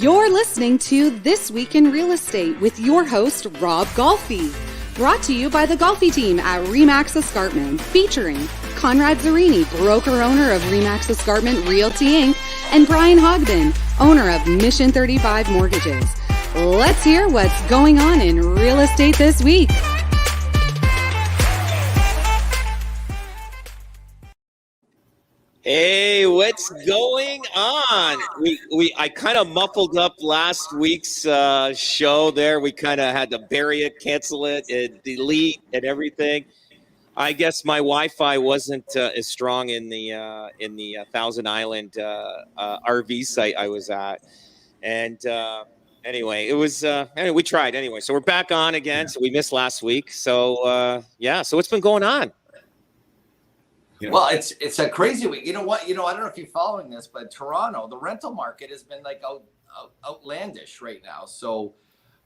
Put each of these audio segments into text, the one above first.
You're listening to This Week in Real Estate with your host, Rob Golfi. Brought to you by the Golfi Team at RE/MAX Escarpment, featuring Conrad Zarini, broker-owner of RE/MAX Escarpment Realty Inc., and Brian Hogben, owner of Mission 35 Mortgages. Let's hear what's going on in real estate this week. Hey, what's going on? I kind of muffled up last week's show there. We kind of had to bury it, cancel it, and delete and everything. I guess my Wi-Fi wasn't as strong in the Thousand Island RV site I was at, and anyway, it was anyway, we tried anyway. So we're back on again. So we missed last week. So so what's been going on? Well, it's a crazy week. You know what? I don't know if you're following this, but Toronto, the rental market has been like outlandish right now. So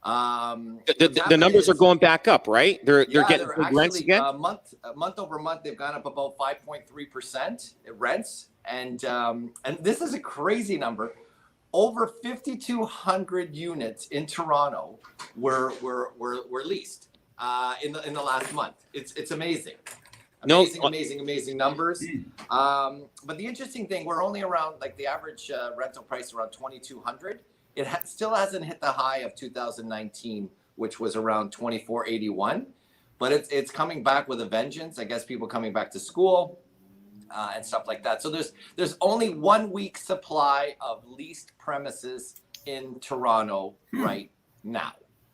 the numbers are going back up, right? They're getting big rents again. Month over month, they've gone up about 5.3% at rents, and this is a crazy number. Over 5,200 units in Toronto were leased in the last month. It's amazing. Amazing numbers. But the interesting thing, we're only around like the average rental price around 2,200. It still hasn't hit the high of 2019, which was around 2,481. But it's coming back with a vengeance. I guess people coming back to school and stuff like that. So there's only 1 week supply of leased premises in Toronto right now.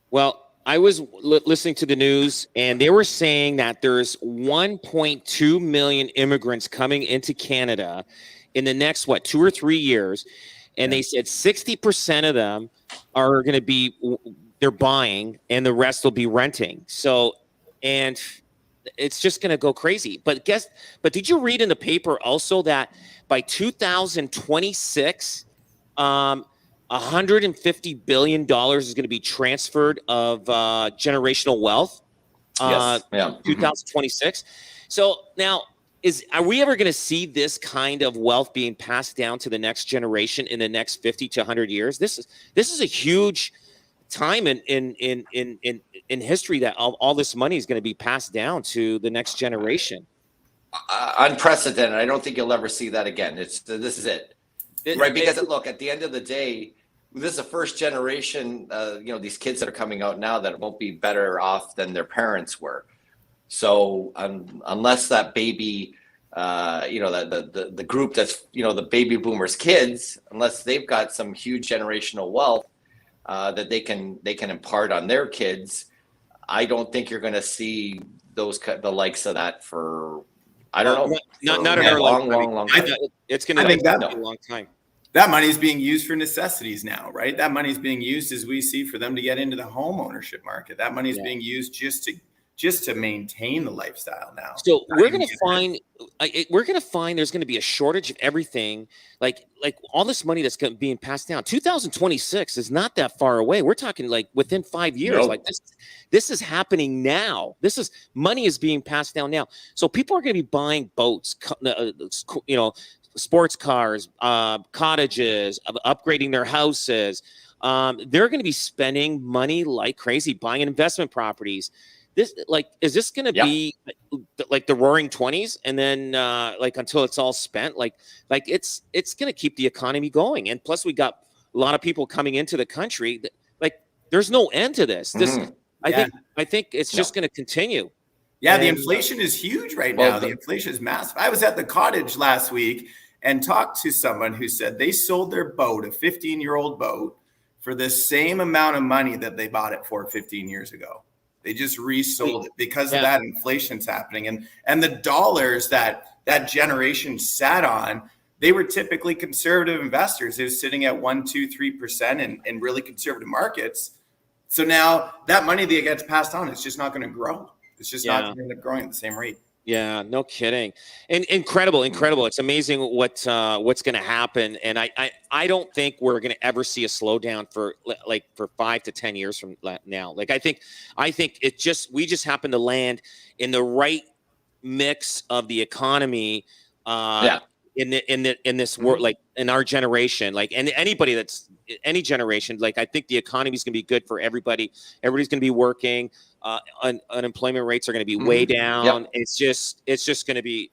Well, I was listening to the news, and they were saying that there's 1.2 million immigrants coming into Canada in the next, 2 or 3 years. And they said 60% of them are going to be, they're buying, and the rest will be renting. So, and it's just going to go crazy. But did you read in the paper also that by 2026, $150 billion is going to be transferred of generational wealth. Yes. Yeah. 2026. So now, are we ever going to see this kind of wealth being passed down to the next generation in the next 50 to 100 years? This is a huge time in history that all this money is going to be passed down to the next generation. Unprecedented. I don't think you'll ever see that again. This is it. Right, because look, at the end of the day, this is a first generation, these kids that are coming out now that won't be better off than their parents were. So unless that baby, the group that's, the baby boomers kids, unless they've got some huge generational wealth that they can impart on their kids, I don't think you're going to see the likes of that for, I don't know. Not in our long time. It's going to take a long time. That money is being used for necessities now, right? That money is being used, as we see, for them to get into the home ownership market. That money is being used just to maintain the lifestyle now. So we're going to find there's going to be a shortage of everything. Like all this money that's being passed down. 2026 is not that far away. We're talking like within 5 years. Nope. Like this is happening now. Money is being passed down now. So people are going to be buying boats, sports cars, cottages, upgrading their houses. They're going to be spending money like crazy, buying investment properties. Is this going to be like the Roaring 20s, and then until it's all spent? It's going to keep the economy going, and plus we got a lot of people coming into the country. There's no end to this. I think it's just going to continue. Yeah, the inflation is huge right now. The inflation is massive. I was at the cottage last week and talked to someone who said they sold their boat, a 15-year-old boat, for the same amount of money that they bought it for 15 years ago. They just resold it because of that inflation's happening. And the dollars that generation sat on, they were typically conservative investors. It was sitting at 1%, 2%, 3% in really conservative markets. So now that money that gets passed on, it's just not going to grow. It's just not going to end up growing at the same rate. Yeah, no kidding. And incredible. It's amazing what's going to happen. And I don't think we're going to ever see a slowdown for 5 to 10 years from now. I think we just happen to land in the right mix of the economy in this world, like in our generation, like and anybody that's any generation, like I think the economy is going to be good for everybody. Everybody's going to be working. Unemployment rates are going to be way down. It's just going to be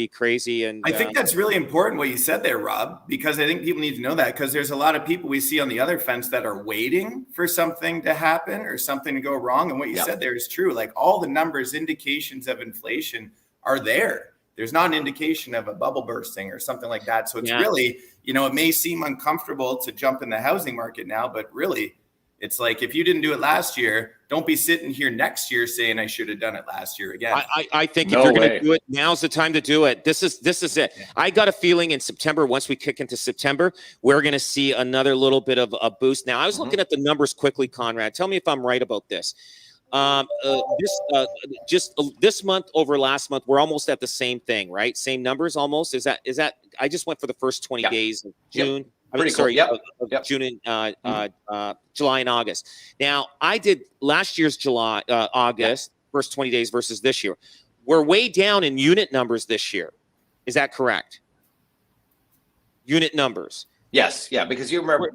crazy. And I think that's really important what you said there, Rob, because I think people need to know that, because there's a lot of people we see on the other fence that are waiting for something to happen or something to go wrong. And what you said there is true. Like all the numbers, indications of inflation are there. There's not an indication of a bubble bursting or something like that. So it's really, it may seem uncomfortable to jump in the housing market now, but really it's like, if you didn't do it last year, don't be sitting here next year saying I should have done it last year again. I think if you're going to do it, now's the time to do it. This is it. Yeah. I got a feeling in September, once we kick into September, we're going to see another little bit of a boost. Now, I was looking at the numbers quickly, Conrad. Tell me if I'm right about this. This month over last month, we're almost at the same thing, right? Same numbers almost. Is that? I just went for the first 20 days of June. June and July and August. Now, I did last year's August, first 20 days versus this year. We're way down in unit numbers this year. Is that correct? Unit numbers. Yes, because you remember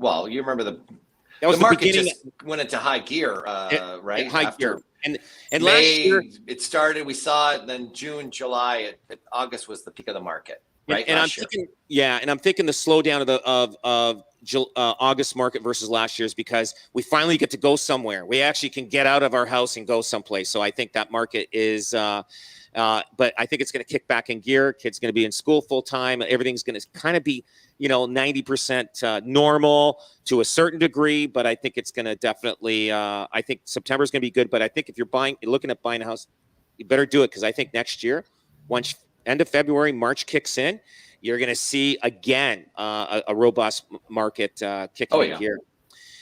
that was the market beginning. Just went into high gear, right? High gear. And May, last year it started. We saw it. Then June, July, August was the peak of the market. Right. And I'm thinking the slowdown of August market versus last year's because we finally get to go somewhere. We actually can get out of our house and go someplace. So I think that market is, but I think it's going to kick back in gear. Kids going to be in school full time. Everything's going to kind of be, 90% normal to a certain degree. But I think it's going to definitely. I think September is going to be good. But I think if you're looking at buying a house, you better do it because I think next year, once end of February, March kicks in, you're going to see again a robust market kicking in here.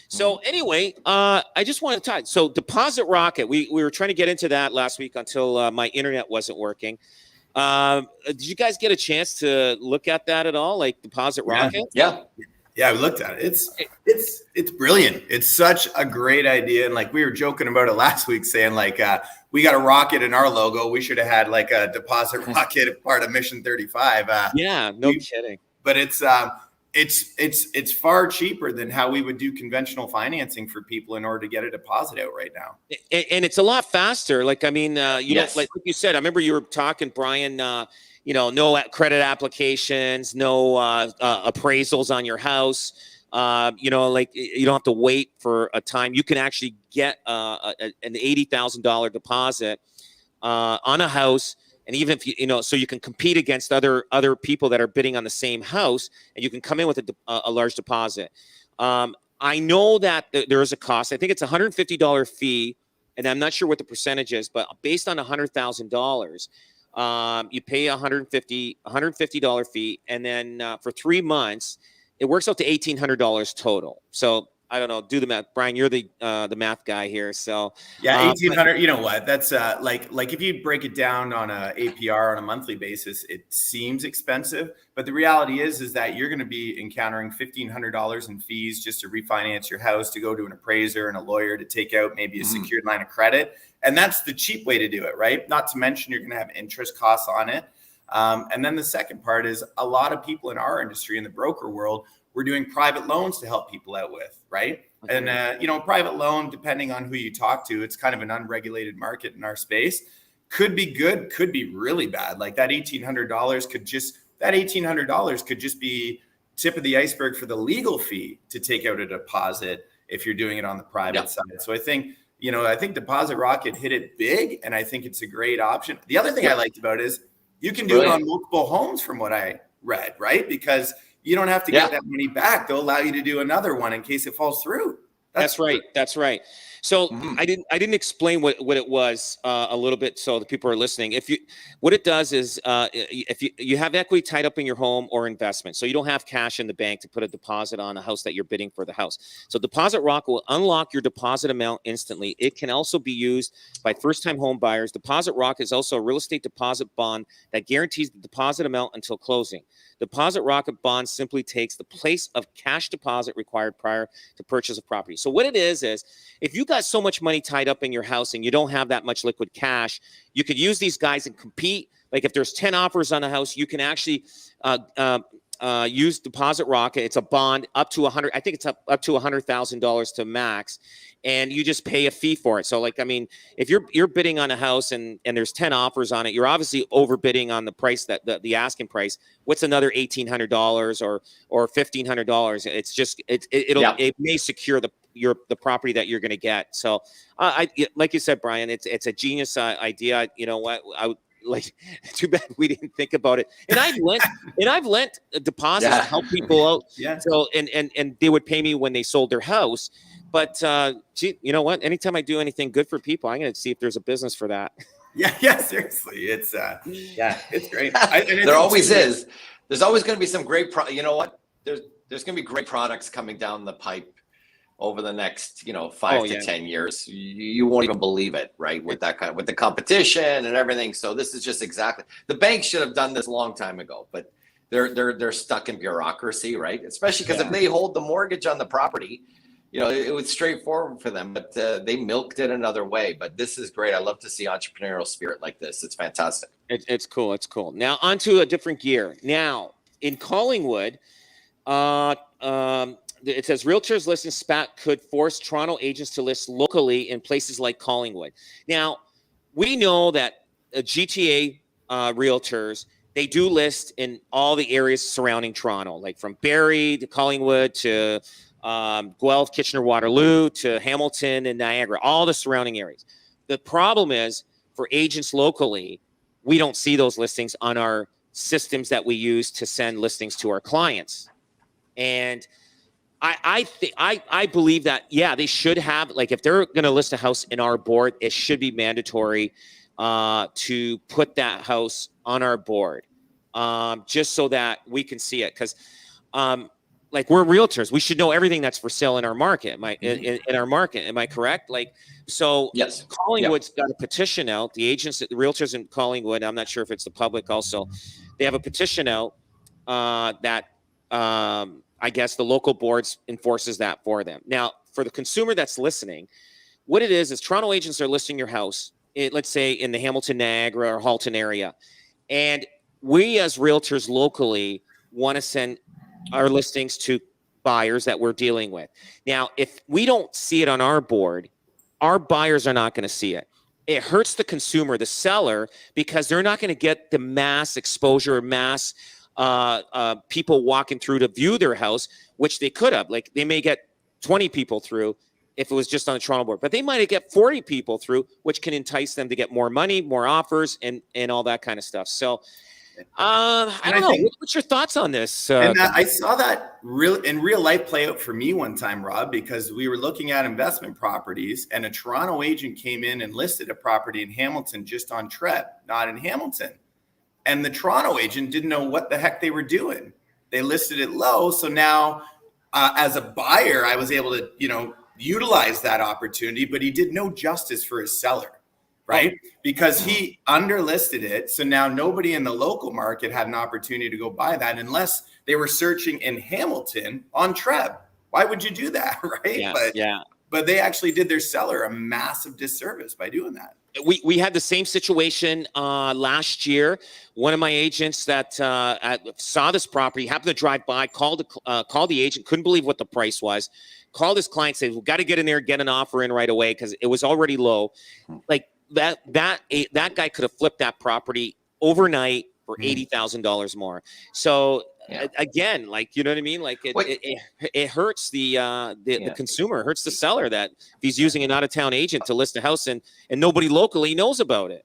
So anyway, I just want to talk. So Deposit Rocket, we were trying to get into that last week until my internet wasn't working. Did you guys get a chance to look at that at all? Like Deposit Rocket? Yeah, we looked at it. It's brilliant. It's such a great idea. And like we were joking about it last week, saying like we got a rocket in our logo. We should have had like a Deposit Rocket part of Mission 35. No kidding. But it's far cheaper than how we would do conventional financing for people in order to get a deposit out right now. And it's a lot faster. Like, I mean, like you said, I remember you were talking, Brian, no credit applications, no appraisals on your house. Like you don't have to wait for a time. You can actually get an $80,000 deposit on a house. And even if so you can compete against other people that are bidding on the same house, and you can come in with a large deposit. I know that there is a cost. I think it's $150 fee, and I'm not sure what the percentage is, but based on $100,000, you pay $150 fee, and then for 3 months, it works out to $1,800 total. So I don't know. Do the math, Brian. You're the math guy here. So yeah, 1,800. You know what? That's like if you break it down on a APR on a monthly basis, it seems expensive. But the reality is that you're going to be encountering $1,500 in fees just to refinance your house, to go to an appraiser and a lawyer to take out maybe a secured line of credit, and that's the cheap way to do it, right? Not to mention you're going to have interest costs on it. And then the second part is a lot of people in our industry, in the broker world, we're doing private loans to help people out with, right? And, private loan, depending on who you talk to, it's kind of an unregulated market in our space. Could be good, could be really bad. Like that $1,800 could just be tip of the iceberg for the legal fee to take out a deposit if you're doing it on the private side. So I think Deposit Rocket hit it big, and I think it's a great option. The other thing I liked about it is you can do it on multiple homes from what I read, right? Because you don't have to get that money back. They'll allow you to do another one in case it falls through. That's right. So I didn't explain what it was a little bit, so the people are listening. What it does is if you have equity tied up in your home or investment, so you don't have cash in the bank to put a deposit on a house that you're bidding for the house. So Deposit Rocket will unlock your deposit amount instantly. It can also be used by first-time home buyers. Deposit Rocket is also a real estate deposit bond that guarantees the deposit amount until closing. Deposit Rocket bond simply takes the place of cash deposit required prior to purchase of property. So what it is if you got so much money tied up in your house and you don't have that much liquid cash, you could use these guys and compete like if there's 10 offers on a house, you can actually use Deposit Rocket. It's a bond up to 100. I think it's up to $100,000 to max, and you just pay a fee for it. So like, I mean, if you're bidding on a house and there's 10 offers on it, you're obviously overbidding on the price that the asking price. What's another $1,800 or $1,500? It's just it may secure the property that you're going to get. So like you said, Brian, it's a genius idea. You know what? Like, too bad we didn't think about it. And I've lent deposits to help people out. Yeah. So and they would pay me when they sold their house. But gee, you know what? Anytime I do anything good for people, I'm going to see if there's a business for that. Yeah, seriously, it's it's great. There always is. There's always going to be some great. You know what? There's going to be great products coming down the pipe over the next 5 to 10 years. You won't even believe it, right? With that with the competition and everything. So this is just exactly, the bank should have done this a long time ago, but they're stuck in bureaucracy, right? Especially because if they hold the mortgage on the property, it was straightforward for them, but they milked it another way. But this is great. I love to see entrepreneurial spirit like this. It's fantastic. It's cool. It's cool. Now on to a different gear. Now in Collingwood, it says realtors listing SPAC could force Toronto agents to list locally in places like Collingwood. Now, we know that GTA realtors, they do list in all the areas surrounding Toronto, like from Barrie to Collingwood to Guelph, Kitchener-Waterloo to Hamilton and Niagara, all the surrounding areas. The problem is for agents locally, we don't see those listings on our systems that we use to send listings to our clients. And I believe that, they should have, like, if they're going to list a house in our board, it should be mandatory to put that house on our board, just so that we can see it. Because, like, we're realtors, we should know everything that's for sale in our market. In our market, am I correct? Like, so yes, Collingwood's got a petition out. The agents, the realtors in Collingwood, I'm not sure if it's the public also, they have a petition out that I guess the local boards enforces that for them. Now, for the consumer that's listening, what it is Toronto agents are listing your house, let's say in the Hamilton, Niagara, or Halton area. And we as realtors locally want to send our listings to buyers that we're dealing with. Now, if we don't see it on our board, our buyers are not going to see it. It hurts the consumer, the seller, because they're not going to get the mass exposure, mass people walking through to view their house, which they could have. Like, they may get 20 people through if it was just on the Toronto board, but they might get 40 people through, which can entice them to get more money, more offers, and all that kind of stuff. So I don't know. What's your thoughts on this? I saw that in real life play out for me one time, Rob, because we were looking at investment properties and a Toronto agent came in and listed a property in Hamilton just on Treb, not in Hamilton. And the Toronto agent didn't know what the heck they were doing. They listed it low. So now as a buyer, I was able to, utilize that opportunity, but he did no justice for his seller, right? Because he underlisted it. So now nobody in the local market had an opportunity to go buy that unless they were searching in Hamilton on Treb. Why would you do that, right? But they actually did their seller a massive disservice by doing that. We had the same situation last year. One of my agents that saw this property, happened to drive by, called the agent, couldn't believe what the price was, called his client, said, "We've got to get in there, get an offer in right away," because it was already low. Like that guy could have flipped that property overnight for $80,000 more. So again, like, you know what I mean? Like it hurts the consumer, hurts the seller that if he's using an out-of-town agent to list a house and nobody locally knows about it.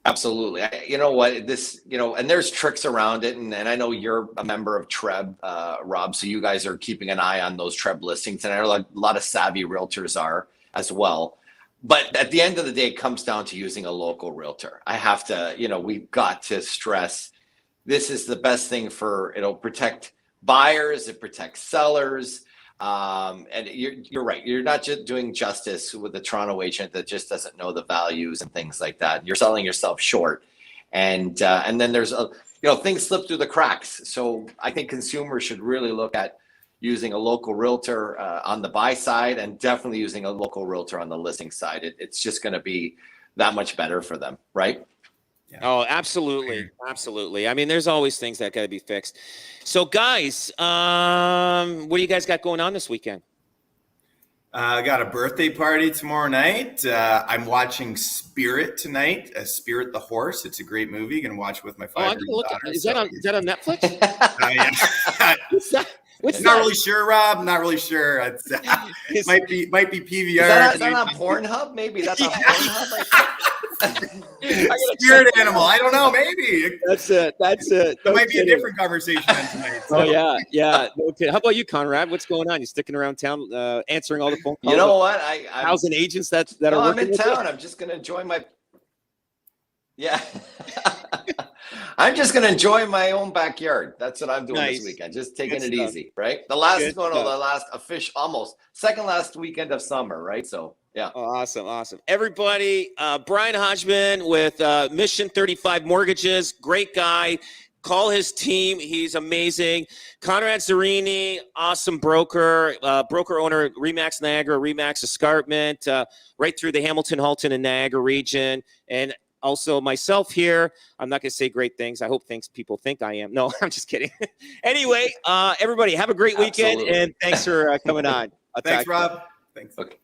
Absolutely. You know what, and there's tricks around it. And I know you're a member of Treb, Rob, so you guys are keeping an eye on those Treb listings. And I know a lot of savvy realtors are as well. But at the end of the day, it comes down to using a local realtor. I have to, we've got to stress, this is the best thing it'll protect buyers, it protects sellers. And you're right. You're not just doing justice with a Toronto agent that just doesn't know the values and things like that. You're selling yourself short. And then there's things slip through the cracks. So I think consumers should really look at using a local realtor on the buy side, and definitely using a local realtor on the listing side. It's just going to be that much better for them, right? Yeah. Oh, absolutely. Absolutely. I mean, there's always things that got to be fixed. So, guys, what do you guys got going on this weekend? I got a birthday party tomorrow night. I'm watching Spirit tonight. Spirit the Horse. It's a great movie. Going to watch with my 5-year-old daughter. Is that on Netflix? Yeah. What's Not that? really sure, Rob. Not really sure. It's, might be Is PVR. that on Pornhub? Maybe that's on Pornhub. Spirit animal. I don't know. Maybe That's it. it might be a different conversation than tonight. So. Oh yeah. Okay. How about you, Conrad? What's going on? You sticking around town, answering all the phone calls? You know what? 1,000 agents that are I'm working in with town. you? I'm just gonna enjoy my. Yeah. I'm just gonna enjoy my own backyard. That's what I'm doing this weekend. Just taking it easy, right? The last almost second last weekend of summer, right? So yeah. Oh, awesome. Everybody, Brian Hodgman with Mission 35 Mortgages, great guy. Call his team. He's amazing. Conrad Zerini, awesome broker, broker owner, Remax Niagara, Remax Escarpment, right through the Hamilton, Halton, and Niagara region. And also myself here. I'm not going to say great things. I hope people think I am. No, I'm just kidding. Anyway, everybody, have a great weekend. Absolutely. And thanks for coming on. Thanks, Rob. Thanks. Okay.